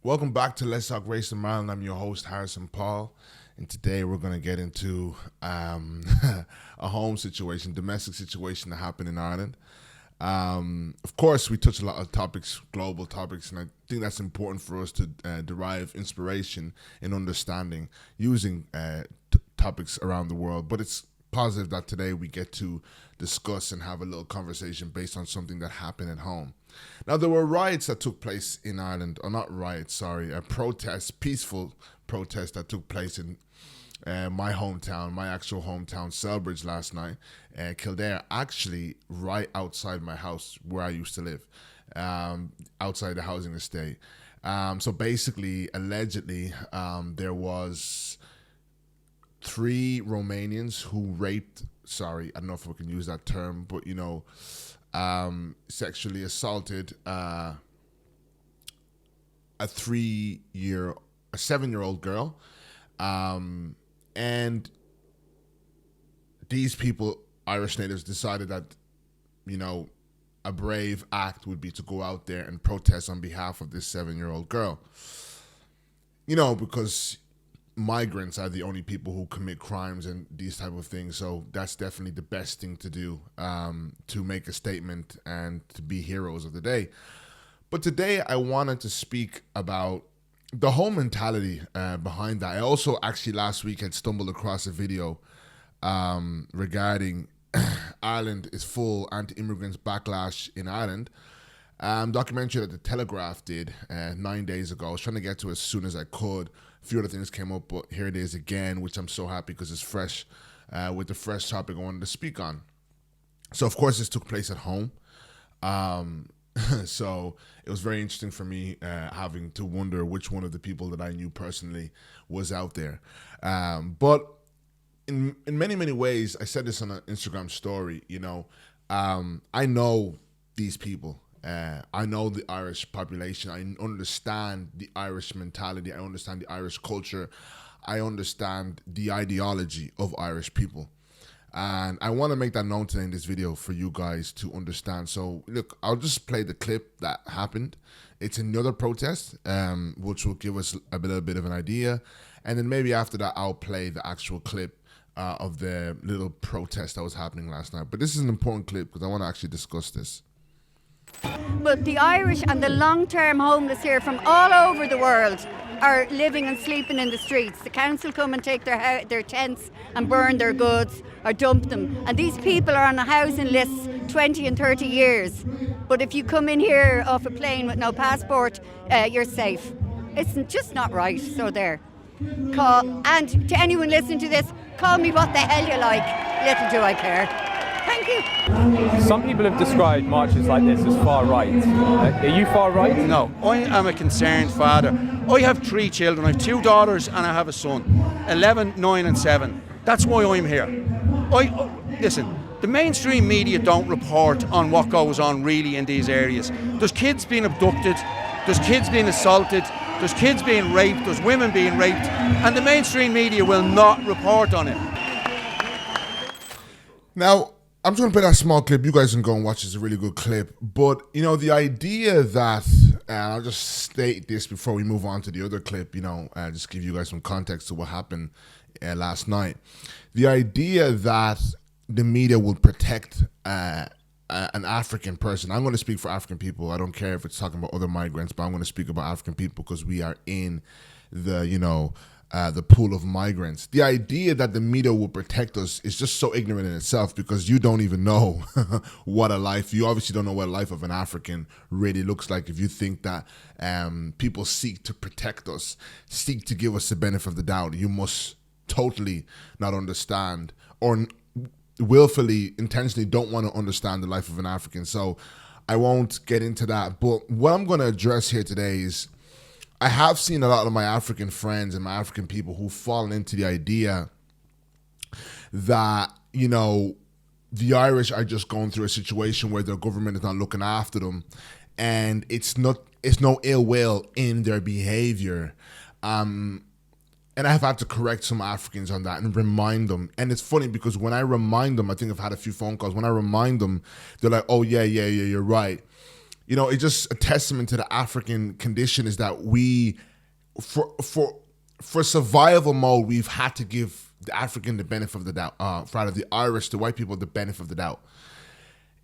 Welcome back to Let's Talk Race in Ireland. I'm your host, Harrison Paul, and today we're going to get into a home situation, domestic situation that happened in Ireland. Of course, we touch a lot of topics, global topics, and I think that's important for us to derive inspiration and understanding using topics around the world. But it's positive that today we get to discuss and have a little conversation based on something that happened at home. Now, there were riots that took place in Ireland, or not riots, sorry, a protest, peaceful protest that took place in my hometown, my actual hometown, Selbridge last night, Kildare, actually right outside my house where I used to live, outside the housing estate. So basically, allegedly, there was 3 Romanians who raped, sorry, I don't know if we can use that term, but sexually assaulted a 7-year-old girl. And these people, Irish natives, decided that, a brave act would be to go out there and protest on behalf of this 7-year-old girl. Because migrants are the only people who commit crimes and these type of things. So that's definitely the best thing to do, to make a statement and to be heroes of the day. But today I wanted to speak about the whole mentality behind that. I also actually last week had stumbled across a video regarding Ireland is full anti-immigrants backlash in Ireland. Documentary that the Telegraph did 9 days ago. I was trying to get to it as soon as I could. A few other things came up, but here it is again, which I'm so happy because it's fresh, with the fresh topic I wanted to speak on. So, of course, this took place at home. So it was very interesting for me having to wonder which one of the people that I knew personally was out there. But in many, many ways, I said this on an Instagram story, I know these people. I know the Irish population. I understand the Irish mentality. I understand the Irish culture. I understand the ideology of Irish people. And I want to make that known today in this video for you guys to understand. So, look, I'll just play the clip that happened. It's another protest, which will give us a little bit of an idea. And then maybe after that, I'll play the actual clip of the little protest that was happening last night. But this is an important clip because I want to actually discuss this. But the Irish and the long-term homeless here from all over the world are living and sleeping in the streets. The council come and take their tents and burn their goods or dump them. And these people are on a housing list 20 and 30 years. But if you come in here off a plane with no passport, you're safe. It's just not right. So there. And to anyone listening to this, call me what the hell you like. Little do I care. Thank you. Some people have described marches like this as far right. Are you far right? No, I am a concerned father. I have 3 children. I have 2 daughters and I have a son, 11, 9 and 7. That's why I'm here. Listen, the mainstream media don't report on what goes on really in these areas. There's kids being abducted, there's kids being assaulted, there's kids being raped, there's women being raped, and the mainstream media will not report on it. Now, I'm just going to play that small clip. You guys can go and watch it. It's a really good clip. But, the idea that, and I'll just state this before we move on to the other clip, just give you guys some context to what happened last night. The idea that the media will protect an African person. I'm going to speak for African people. I don't care if it's talking about other migrants, but I'm going to speak about African people because we are in the pool of migrants. The idea that the media will protect us is just so ignorant in itself because you don't even know you obviously don't know what a life of an African really looks like if you think that people seek to protect us, seek to give us the benefit of the doubt. You must totally not understand or willfully, intentionally don't want to understand the life of an African. So I won't get into that. But what I'm going to address here today is I have seen a lot of my African friends and my African people who've fallen into the idea that, the Irish are just going through a situation where their government is not looking after them and it's no ill will in their behavior. And I've had to correct some Africans on that and remind them. And it's funny because when I remind them, I think I've had a few phone calls. When I remind them, they're like, oh, yeah, you're right. You know, it's just a testament to the African condition is that we, for survival mode, we've had to give the African the benefit of the doubt. Rather, the Irish, the white people, the benefit of the doubt.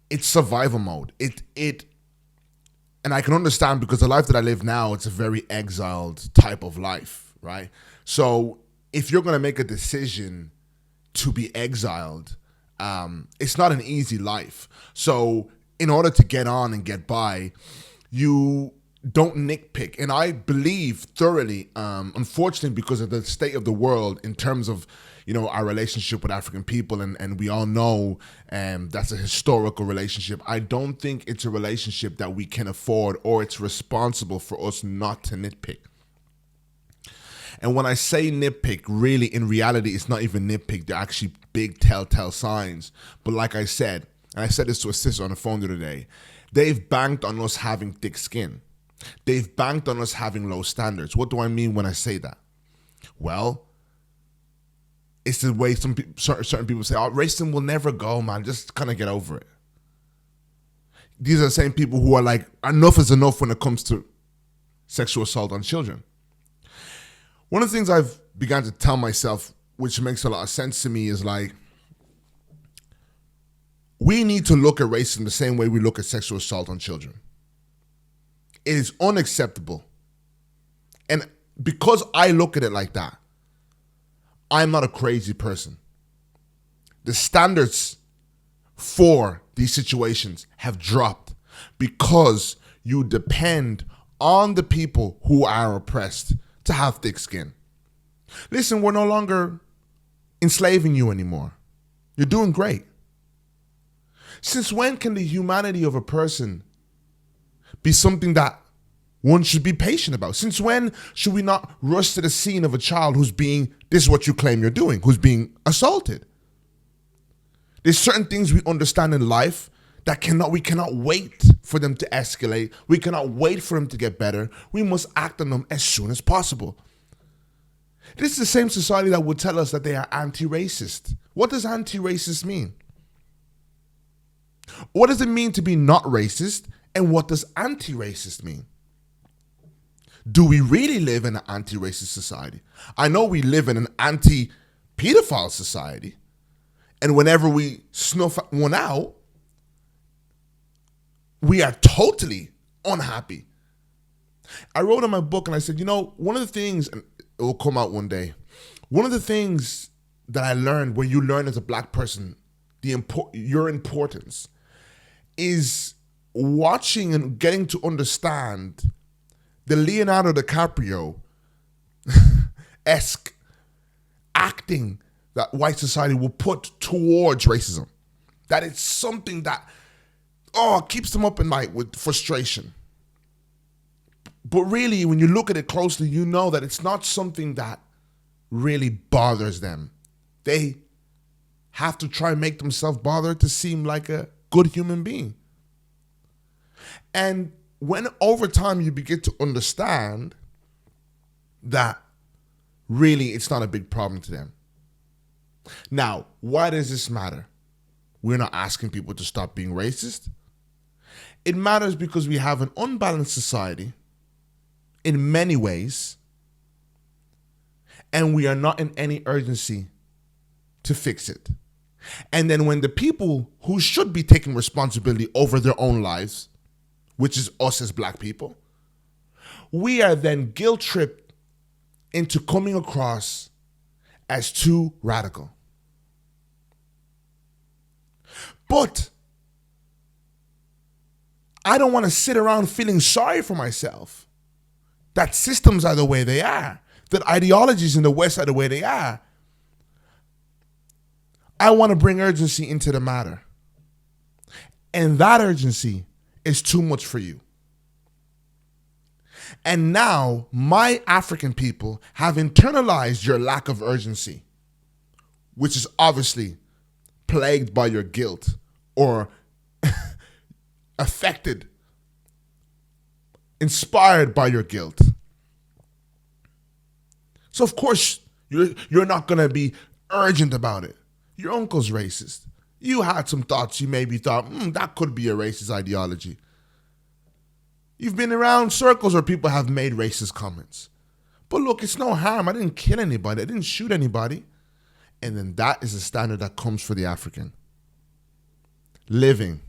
It's survival mode. And I can understand because the life that I live now, it's a very exiled type of life, right? So if you're going to make a decision to be exiled, it's not an easy life. So in order to get on and get by, you don't nitpick. And I believe thoroughly, unfortunately, because of the state of the world in terms of, you know, our relationship with African people, and we all know that's a historical relationship. I don't think it's a relationship that we can afford, or it's responsible for us not to nitpick. And when I say nitpick, really, in reality, it's not even nitpick. They're actually big telltale signs. But like I said, and I said this to a sister on the phone the other day, they've banked on us having thick skin. They've banked on us having low standards. What do I mean when I say that? Well, it's the way certain people say, oh, racism will never go, man. Just kind of get over it. These are the same people who are like, enough is enough when it comes to sexual assault on children. One of the things I've begun to tell myself, which makes a lot of sense to me, is like, we need to look at racism the same way we look at sexual assault on children. It is unacceptable. And because I look at it like that, I'm not a crazy person. The standards for these situations have dropped because you depend on the people who are oppressed to have thick skin. Listen, we're no longer enslaving you anymore. You're doing great. Since when can the humanity of a person be something that one should be patient about? Since when should we not rush to the scene of a child who's being, this is what you claim you're doing, who's being assaulted? There's certain things we understand in life that we cannot wait for them to escalate. We cannot wait for them to get better. We must act on them as soon as possible. This is the same society that would tell us that they are anti-racist. What does anti-racist mean? What does it mean to be not racist? And what does anti-racist mean? Do we really live in an anti-racist society? I know we live in an anti-pedophile society. And whenever we snuff one out, we are totally unhappy. I wrote in my book and I said, you know, one of the things, and it will come out one day, one of the things that I learned where you learn as a black person, your importance, is watching and getting to understand the Leonardo DiCaprio-esque acting that white society will put towards racism. That it's something that, keeps them up at night with frustration. But really, when you look at it closely, you know that it's not something that really bothers them. They have to try and make themselves bother to seem like a good human being. And when over time you begin to understand that really it's not a big problem to them. Now, why does this matter? We're not asking people to stop being racist. It matters because we have an unbalanced society in many ways, and we are not in any urgency to fix it. And then when the people who should be taking responsibility over their own lives, which is us as black people, we are then guilt-tripped into coming across as too radical. But I don't want to sit around feeling sorry for myself that systems are the way they are, that ideologies in the West are the way they are. I want to bring urgency into the matter. And that urgency is too much for you. And now my African people have internalized your lack of urgency, which is obviously plagued by your guilt or affected, inspired by your guilt. So of course you're not going to be urgent about it. Your uncle's racist. You had some thoughts, you maybe thought, that could be a racist ideology. You've been around circles where people have made racist comments. But look, it's no harm. I didn't kill anybody. I didn't shoot anybody. And then that is the standard that comes for the African. Living.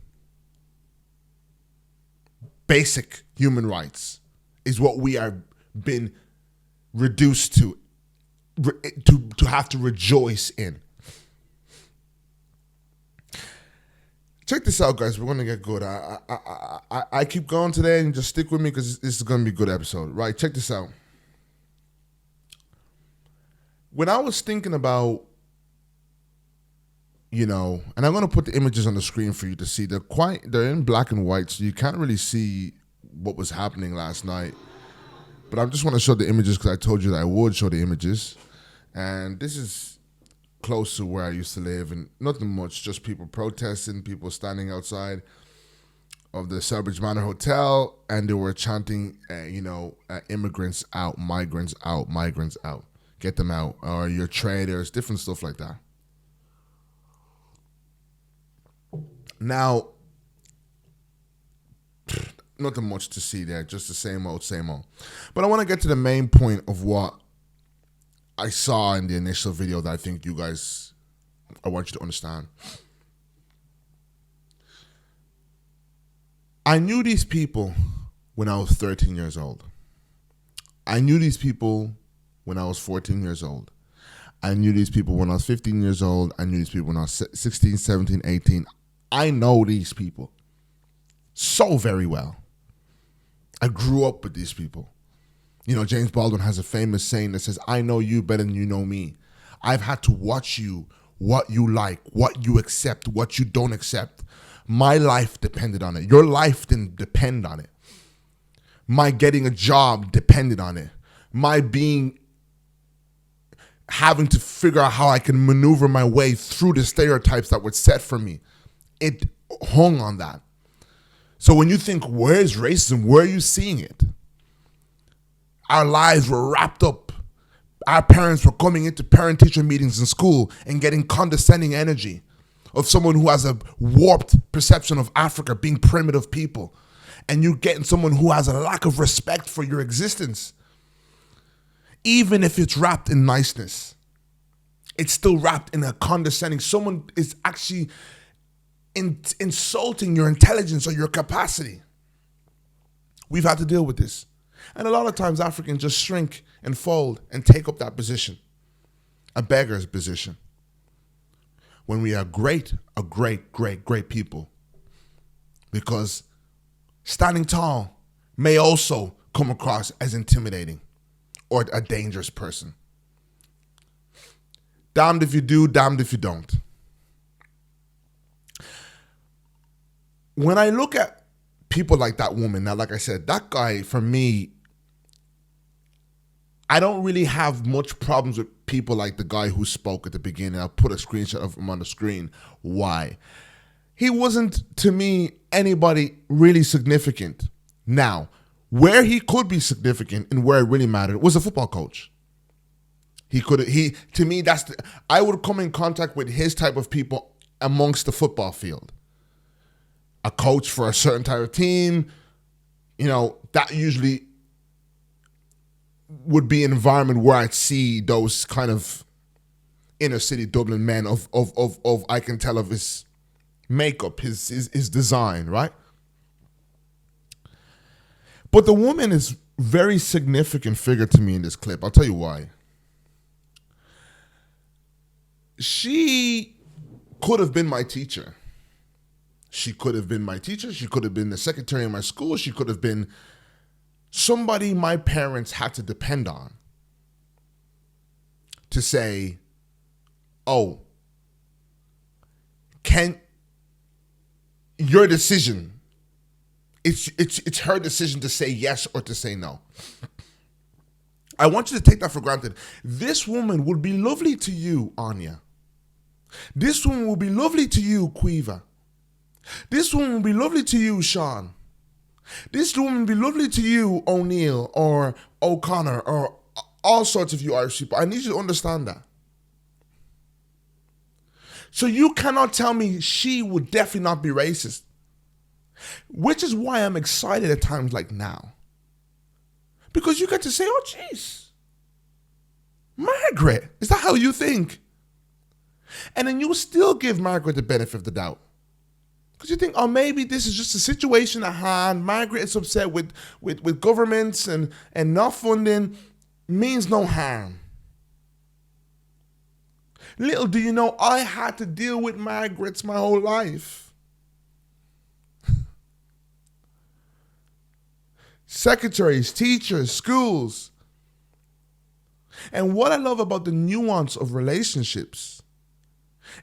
Basic human rights is what we are been reduced to have to rejoice in. Check this out, guys. We're going to get good. I keep going today, and just stick with me because this is going to be a good episode. Right, check this out. When I was thinking about, and I'm going to put the images on the screen for you to see. They're in black and white, so you can't really see what was happening last night. But I just want to show the images because I told you that I would show the images. And this is close to where I used to live, and nothing much, just people protesting, people standing outside of the Selbridge Manor Hotel, and they were chanting, immigrants out, migrants out, migrants out. Get them out, or you're traitors, different stuff like that. Now, nothing much to see there, just the same old, same old. But I want to get to the main point of what I saw in the initial video that I think I want you to understand. I knew these people when I was 13 years old. I knew these people when I was 14 years old. I knew these people when I was 15 years old. I knew these people when I was 16, 17, 18. I know these people so very well. I grew up with these people. James Baldwin has a famous saying that says, I know you better than you know me. I've had to watch you, what you like, what you accept, what you don't accept. My life depended on it. Your life didn't depend on it. My getting a job depended on it. My having to figure out how I can maneuver my way through the stereotypes that were set for me. It hung on that. So when you think, where is racism? Where are you seeing it? Our lives were wrapped up. Our parents were coming into parent-teacher meetings in school and getting condescending energy of someone who has a warped perception of Africa being primitive people. And you're getting someone who has a lack of respect for your existence. Even if it's wrapped in niceness, it's still wrapped in a condescending. Someone is actually insulting your intelligence or your capacity. We've had to deal with this. And a lot of times Africans just shrink and fold and take up that position, a beggar's position. When we are great people. Because standing tall may also come across as intimidating or a dangerous person. Damned if you do, damned if you don't. When I look at people like that woman, now, like I said, that guy, for me, I don't really have much problems with people like the guy who spoke at the beginning. I'll put a screenshot of him on the screen. Why? He wasn't, to me, anybody really significant. Now, where he could be significant and where it really mattered was a football coach. To me, I would come in contact with his type of people amongst the football field. A coach for a certain type of team, that usually would be an environment where I'd see those kind of inner city Dublin men of I can tell of his makeup, his design, right? But the woman is very significant figure to me in this clip. I'll tell you why. She could have been my teacher. She could have been my teacher. She could have been the secretary in my school. She could have been somebody my parents had to depend on to say, oh, your decision, it's her decision to say yes or to say no. I want you to take that for granted. This woman would be lovely to you, Anya. This woman will be lovely to you, Quiva. This woman will be lovely to you, Sean. This woman will be lovely to you, O'Neill or O'Connor or all sorts of you Irish people. I need you to understand that. So you cannot tell me she would definitely not be racist. Which is why I'm excited at times like now. Because you get to say, oh, jeez, Margaret, is that how you think? And then you still give Margaret the benefit of the doubt. Because you think, oh, maybe this is just a situation at hand. Margaret is upset with governments and not funding means no harm. Little do you know, I had to deal with Margarets my whole life. Secretaries, teachers, schools. And what I love about the nuance of relationships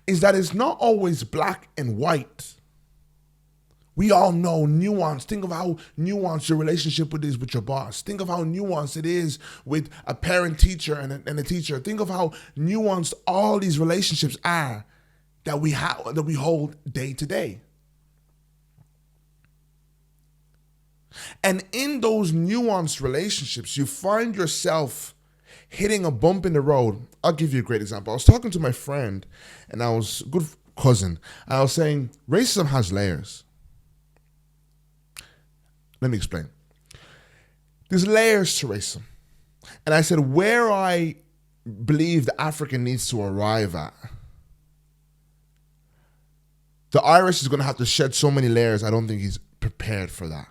is that it's not always black and white. We all know nuance. Think of how nuanced your relationship is with your boss. Think of how nuanced it is with a parent teacher and a teacher. Think of how nuanced all these relationships are that we hold day to day. And in those nuanced relationships, you find yourself hitting a bump in the road. I'll give you a great example. I was talking to my friend, and I was a good cousin. I was saying racism has layers. Let me explain. There's layers to racism. And I said, where I believe the African needs to arrive at, the Irish is going to have to shed so many layers, I don't think he's prepared for that.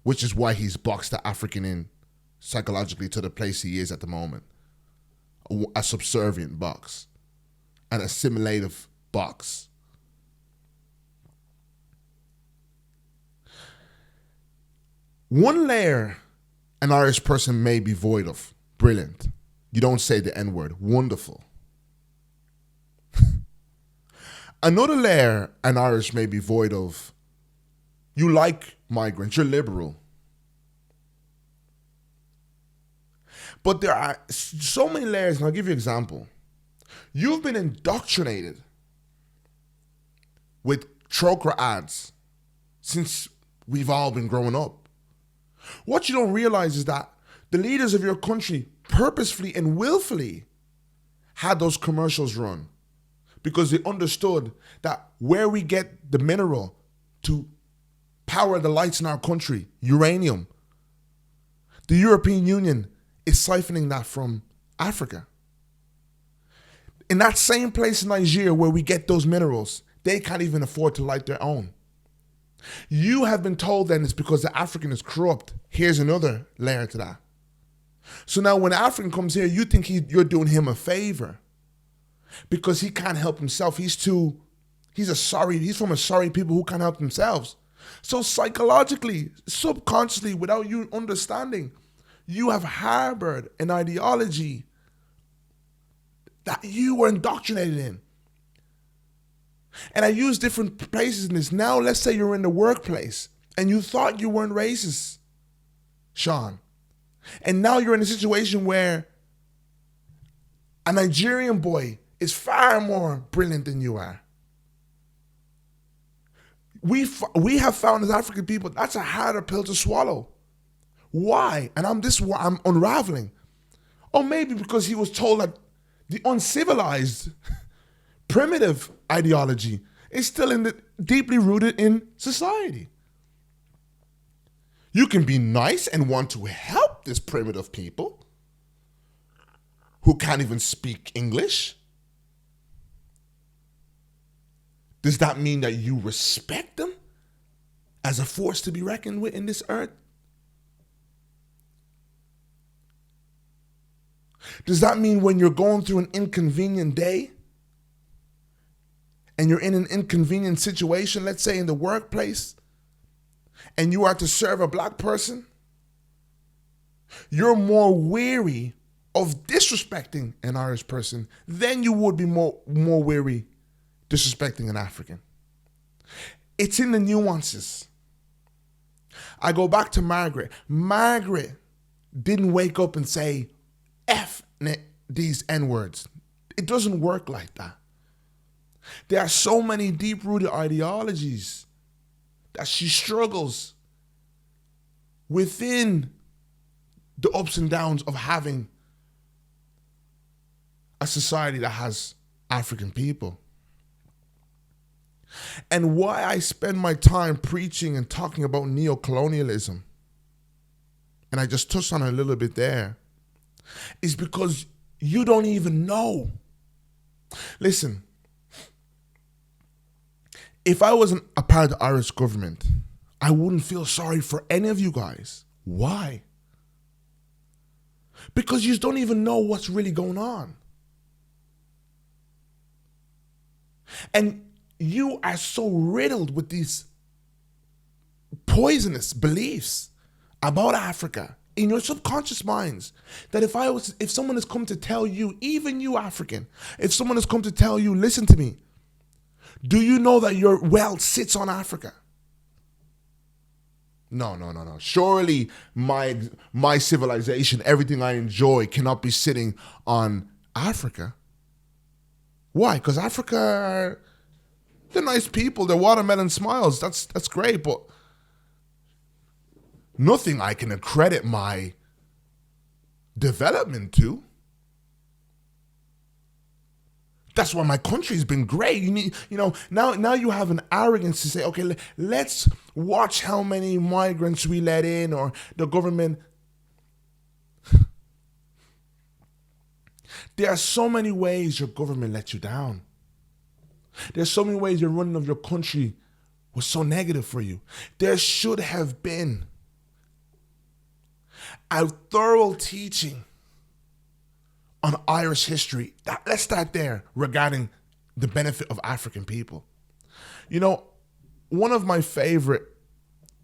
Which is why he's boxed the African in psychologically to the place he is at the moment. A subservient box. An assimilative box. One layer an Irish person may be void of. Brilliant. You don't say the N-word. Wonderful. Another layer an Irish may be void of. You like migrants. You're liberal. But there are so many layers, and I'll give you an example. You've been indoctrinated with chokra ads since we've all been growing up. What you don't realize is that the leaders of your country purposefully and willfully had those commercials run because they understood that where we get the mineral to power the lights in our country, uranium, the European Union is siphoning that from Africa. In that same place in Nigeria where we get those minerals, they can't even afford to light their own. You have been told then it's because the African is corrupt. Here's another layer to that. So now when the African comes here, you think you're doing him a favor because he can't help himself. He's from a sorry people who can't help themselves. So psychologically, subconsciously, without you understanding, you have harbored an ideology that you were indoctrinated in. And I use different places in this. Now, let's say you're in the workplace and you thought you weren't racist, Sean. And now you're in a situation where a Nigerian boy is far more brilliant than you are. We have found as African people, that's a harder pill to swallow. Why? And I'm unraveling. Or maybe because he was told that the uncivilized, primitive ideology is still deeply rooted in society. You can be nice and want to help this primitive people who can't even speak English. Does that mean that you respect them as a force to be reckoned with in this earth? Does that mean when you're going through an inconvenient day and you're in an inconvenient situation, let's say in the workplace, and you are to serve a black person, you're more wary of disrespecting an Irish person than you would be more wary disrespecting an African. It's in the nuances. I go back to Margaret. Margaret didn't wake up and say, F these N-words. It doesn't work like that. There are so many deep-rooted ideologies that she struggles within the ups and downs of having a society that has African people. And why I spend my time preaching and talking about neocolonialism, and I just touched on it a little bit there, is because you don't even know. Listen, if I wasn't a part of the Irish government, I wouldn't feel sorry for any of you guys. Why? Because you don't even know what's really going on. And you are so riddled with these poisonous beliefs about Africa in your subconscious minds that if someone has come to tell you, even you African, if someone has come to tell you, listen to me, do you know that your wealth sits on Africa? No. Surely my civilization, everything I enjoy cannot be sitting on Africa. Why? Because Africa, they're nice people, they're watermelon smiles, that's great, but nothing I can accredit my development to. That's why my country's been great. Now you have an arrogance to say, okay, let's watch how many migrants we let in, or the government. There are so many ways your government let you down. There's so many ways your running of your country was so negative for you. There should have been a thorough teaching on Irish history. Let's start there regarding the benefit of African people. One of my favorite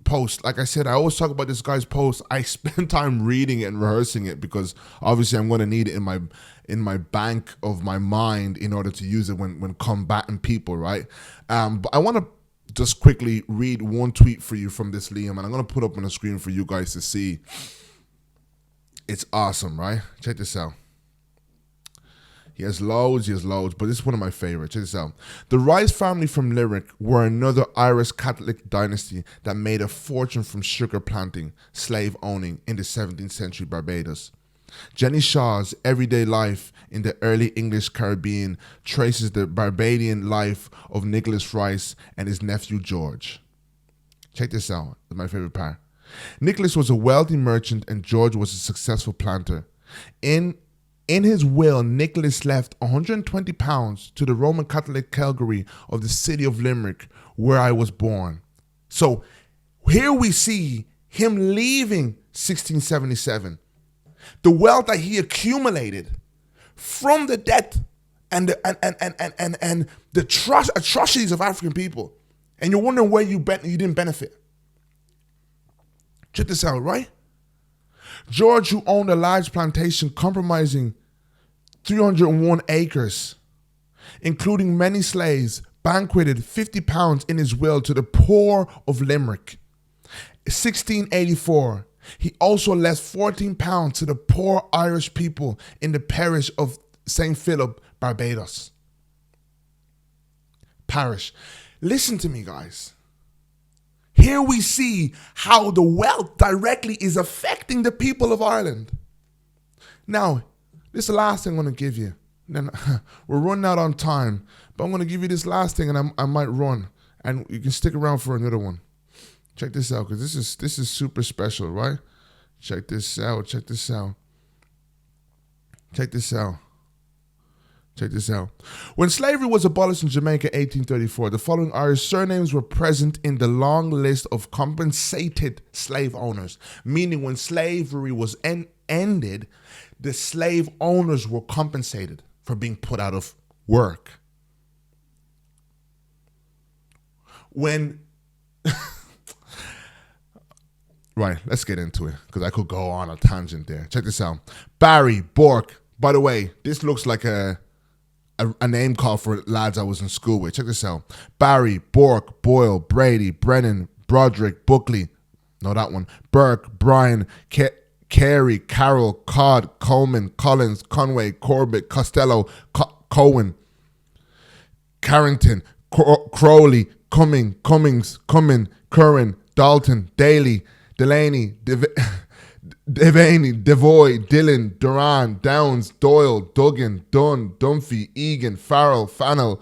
posts, like I said, I always talk about this guy's post. I spend time reading it and rehearsing it because obviously I'm going to need it in my bank of my mind in order to use it when combating people, right? But I want to just quickly read one tweet for you from this Liam, and I'm going to put up on the screen for you guys to see. It's awesome, right? Check this out. He has loads, but this is one of my favorites. Check this out. The Rice family from Limerick were another Irish Catholic dynasty that made a fortune from sugar planting, slave owning in the 17th century Barbados. Jenny Shaw's everyday life in the early English Caribbean traces the Barbadian life of Nicholas Rice and his nephew George. Check this out. It's my favorite part. Nicholas was a wealthy merchant and George was a successful planter. In his will, Nicholas left £120 to the Roman Catholic Calgary of the city of Limerick, where I was born. So here we see him leaving 1677. The wealth that he accumulated from the debt and the atrocities of African people. And you're wondering where you didn't benefit. Check this out, right? George, who owned a large plantation comprising 301 acres, including many slaves, banqueted £50 in his will to the poor of Limerick. 1684, he also left £14 to the poor Irish people in the parish of St. Philip, Barbados. Parish. Listen to me, guys. Here we see how the wealth directly is affecting the people of Ireland. Now, this is the last thing I'm going to give you. Then we're running out on time, but I'm going to give you this last thing, and I might run, and you can stick around for another one. Check this out, because this is super special, right? Check this out. Check this out. Check this out. Check this out. When slavery was abolished in Jamaica 1834, the following Irish surnames were present in the long list of compensated slave owners, meaning when slavery was ended, the slave owners were compensated for being put out of work. When... Right, let's get into it, because I could go on a tangent there. Check this out. Barry, Bork. By the way, this looks like a name call for lads I was in school with. Check this out. Barry, Bork, Boyle, Brady, Brennan, Broderick, Buckley. No, that one. Burke, Brian, Carey, Carroll, Codd, Coleman, Collins, Conway, Corbett, Costello, Cohen, Carrington, Crowley, Cummings, Curran, Dalton, Daly, Delaney, Devaney, Devoy, Dillon, Duran, Downs, Doyle, Duggan, Dunn, Dunphy, Egan, Farrell, Fannell,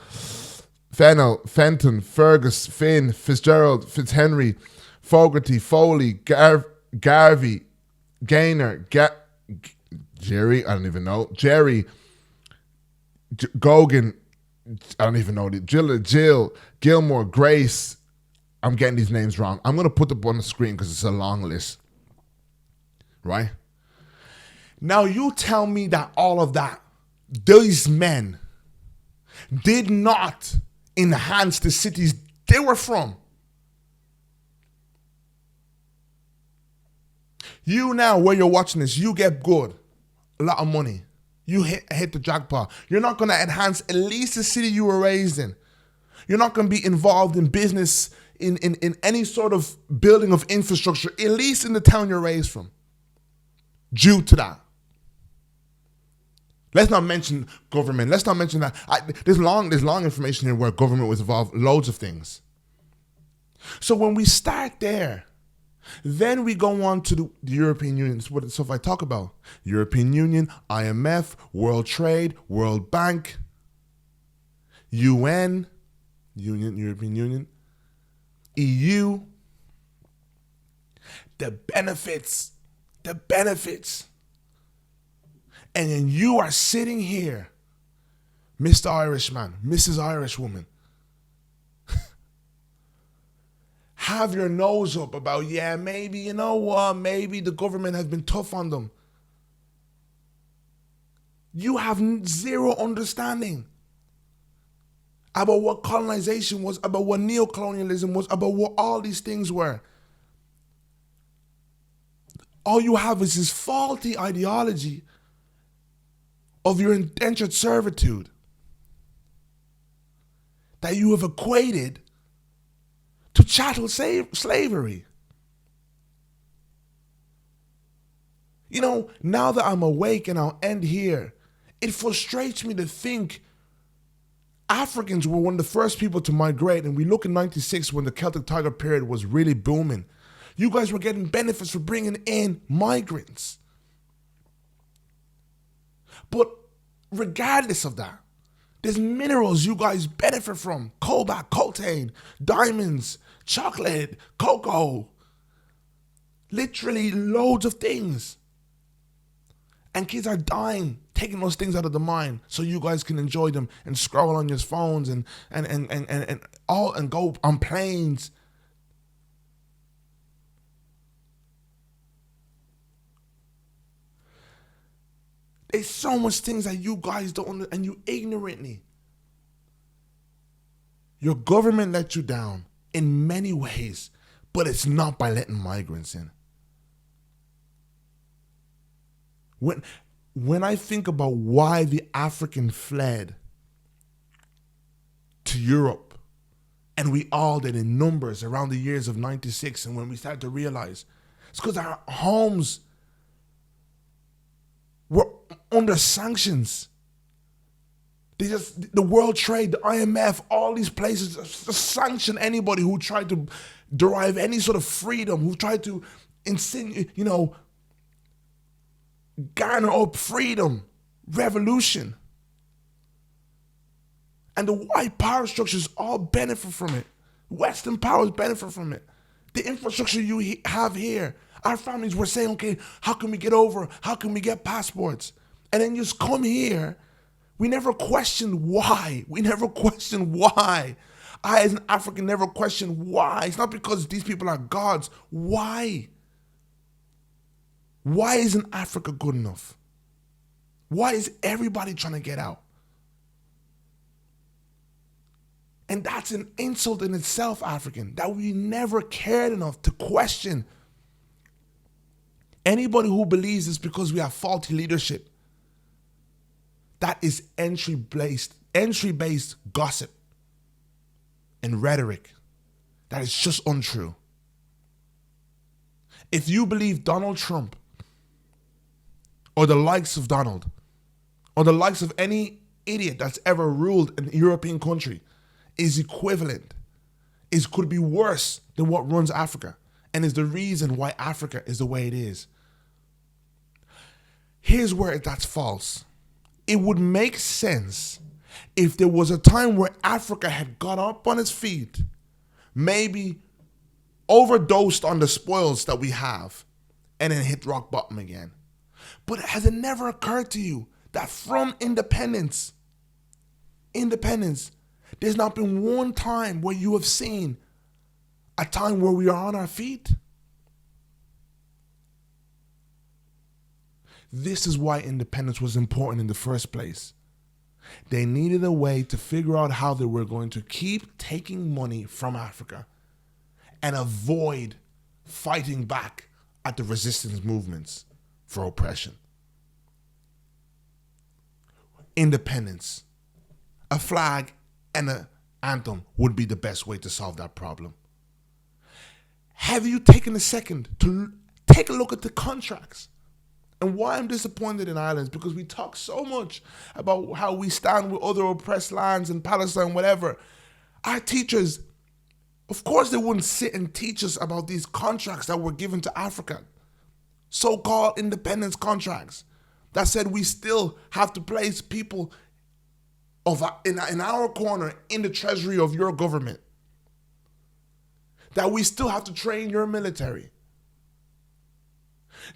Fennel, Fenton, Fergus, Finn, Fitzgerald, Fitzhenry, Fogarty, Foley, Garvey, Gaynor, Jerry, I don't even know, Jerry, Gogan, I don't even know, Jill, Gilmore, Grace. I'm getting these names wrong. I'm going to put them on the screen because it's a long list. Right? Now you tell me that all of that, these men did not enhance the cities they were from. You now, where you're watching this, you get good, a lot of money. You hit the jackpot. You're not going to enhance at least the city you were raised in. You're not going to be involved in business, in any sort of building of infrastructure, at least in the town you're raised from, due to that. Let's not mention government. Let's not mention that. There's long information here where government was involved, loads of things. So when we start there, then we go on to the European Union. That's what the stuff I talk about. European Union, IMF, World Trade, World Bank, UN, European Union, EU. The benefits. And then you are sitting here, Mr. Irishman, Mrs. Irishwoman, have your nose up about, yeah, maybe, you know what, maybe the government has been tough on them. You have zero understanding about what colonization was, about what neocolonialism was, about what all these things were. All you have is this faulty ideology of your indentured servitude that you have equated to chattel slavery. You know, now that I'm awake, and I'll end here, it frustrates me to think Africans were one of the first people to migrate, and we look in 96 when the Celtic Tiger period was really booming. You guys were getting benefits for bringing in migrants. But regardless of that, there's minerals you guys benefit from. Cobalt, coltan, diamonds, chocolate, cocoa. Literally loads of things. And kids are dying, taking those things out of the mine so you guys can enjoy them and scroll on your phones and go on planes. There's so much things that you guys don't understand, and you ignorantly. Your government let you down in many ways, but it's not by letting migrants in. When I think about why the African fled to Europe, and we all did in numbers around the years of 96, and when we started to realize, it's because our homes were under sanctions. The World Trade, the IMF, all these places just sanction anybody who tried to derive any sort of freedom, who tried to garner up freedom, revolution. And the white power structures all benefit from it. Western powers benefit from it. The infrastructure you have here. Our families were saying, okay, how can we get over? How can we get passports? And then you just come here. We never questioned why. I, as an African, never questioned why. It's not because these people are gods. Why? Why isn't Africa good enough? Why is everybody trying to get out? And that's an insult in itself, African, that we never cared enough to question. Anybody who believes it's because we have faulty leadership, that is entry-based gossip and rhetoric. That is just untrue. If you believe Donald Trump or the likes of Donald or the likes of any idiot that's ever ruled an European country is equivalent, could be worse than what runs Africa and is the reason why Africa is the way it is, here's where that's false. It would make sense If there was a time where Africa had got up on its feet, maybe overdosed on the spoils that we have, and then hit rock bottom again. But has it never occurred to you that from independence, there's not been one time where you have seen a time where we are on our feet? This is why independence was important in the first place. They needed a way to figure out how they were going to keep taking money from Africa and avoid fighting back at the resistance movements for oppression. Independence, a flag and an anthem would be the best way to solve that problem. Have you taken a second to take a look at the contracts? And why I'm disappointed in Ireland is because we talk so much about how we stand with other oppressed lands in Palestine, whatever. Our teachers, of course they wouldn't sit and teach us about these contracts that were given to Africa. So-called independence contracts that said we still have to place people in our corner in the treasury of your government. That we still have to train your military.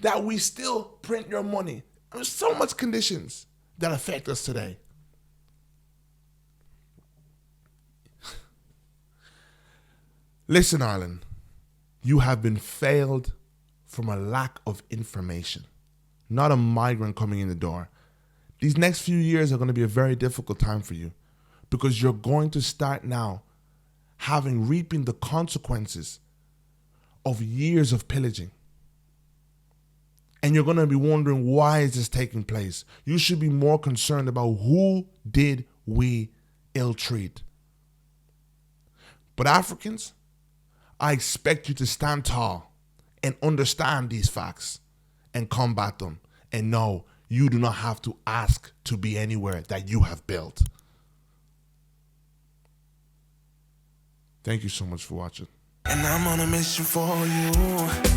That we still print your money. There's so much conditions that affect us today. Listen, Ireland, you have been failed from a lack of information, not a migrant coming in the door. These next few years are going to be a very difficult time for you because you're going to start now reaping the consequences of years of pillaging. And you're going to be wondering, why is this taking place? You should be more concerned about who did we ill-treat. But Africans, I expect you to stand tall and understand these facts and combat them. And know you do not have to ask to be anywhere that you have built. Thank you so much for watching. And I'm on a mission for you.